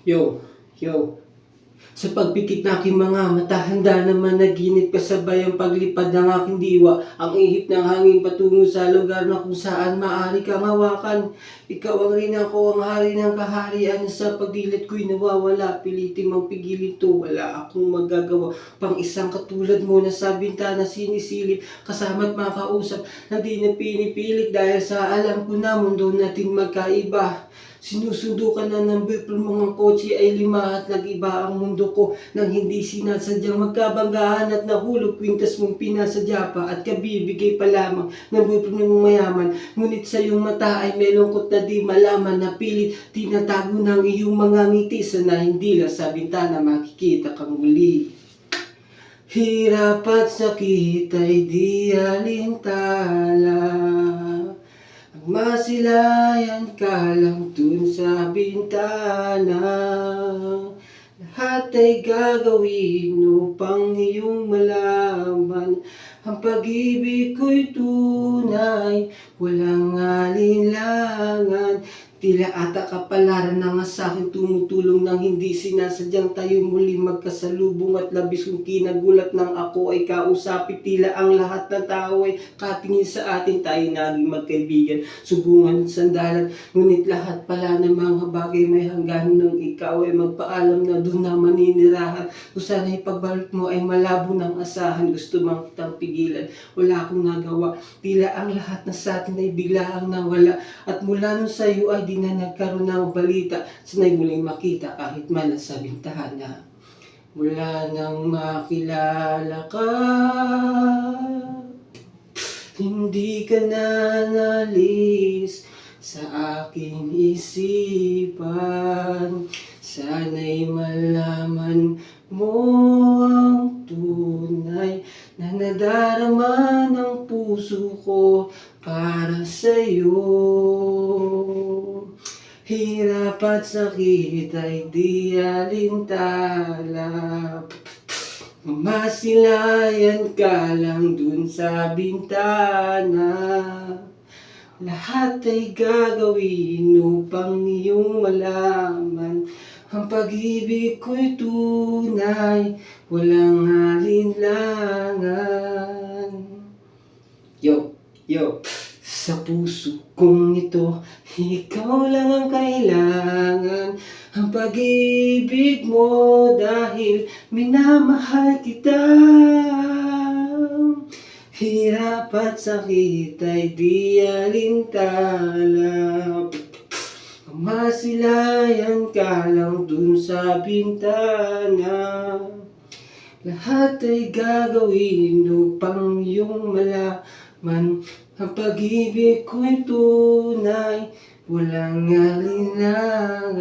Yo, yo. Sa pagpikit na aking mga mata, handa naman naginip kasabay ang paglipad ng aking diwa. Ang ihip ng hangin patungo sa lugar na kung saan maaari kang hawakan. Ikaw ang rin ako, ang hari ng kaharian. Sa pagdilat ko'y nawawala, pilitin mang pigilin to. Wala akong magagawa. Pang isang katulad mo na sa bintana sinisilip, kasama't makausap na di na pinipilit dahil sa alam ko na mundo natin magkaiba. Sinusundo ka na ng birthday mga kotse ay lima at nag-iba ang mundo ko nang hindi sinasadyang magkabanggahan at nahulog kwintas mong pinasadya pa at kabibigay pa lamang ng birthday mong mayaman. Ngunit sa iyong mata ay may lungkot na di malaman na pilit tinatago ng iyong mga ngiti sana hindi lang sa bintana makikita kang muli. Hirap at sakit ay di alintala, masilayan ka lang dun sa bintana. Lahat ay gagawin upang iyong malaman ang pag-ibig ko'y tunay, walang alinlangan. Tila ata kapalaran na nga sa'kin tumutulong nang hindi sinasadyang tayo muli magkasalubong at labis kong kinagulat nang ako ay kausapin. Tila ang lahat ng tao ay katingin sa atin, tayo naging magkaibigan, subungan at sandalan. Ngunit lahat pala ng mga bagay may hangganan nang ikaw ay magpaalam na doon na maninirahan. Kung sana ipagbalik mo ay malabo ng asahan, gusto mang kitang pigilan, wala akong nagawa. Tila ang lahat na sa atin ay biglaang nawala at mula nun sa iyo ay di na nagkaroon ng balita. Sana'y muling makita kahit man sa bintana. Mula nang makilala ka, hindi ka na nalis sa aking isipan. Sana'y malaman mo ang tunay na nadarama ng puso ko para sa'yo. Hirap at sakit ay di alintala, masilayan ka lang dun sa bintana. Lahat ay gagawin upang iyong malaman ang pag-ibig ko'y tunay, walang alinlangan. Yo, yo. Sa puso kong ito, ikaw lang ang kailangan. Ang pag-ibig mo dahil minamahal kita. Hirap at sakit ay di alintala, masilayan ka lang dun sa bintana. Lahat ay gagawin upang iyong malaman ang pag-ibig ko'y tunay, walang alinlangan.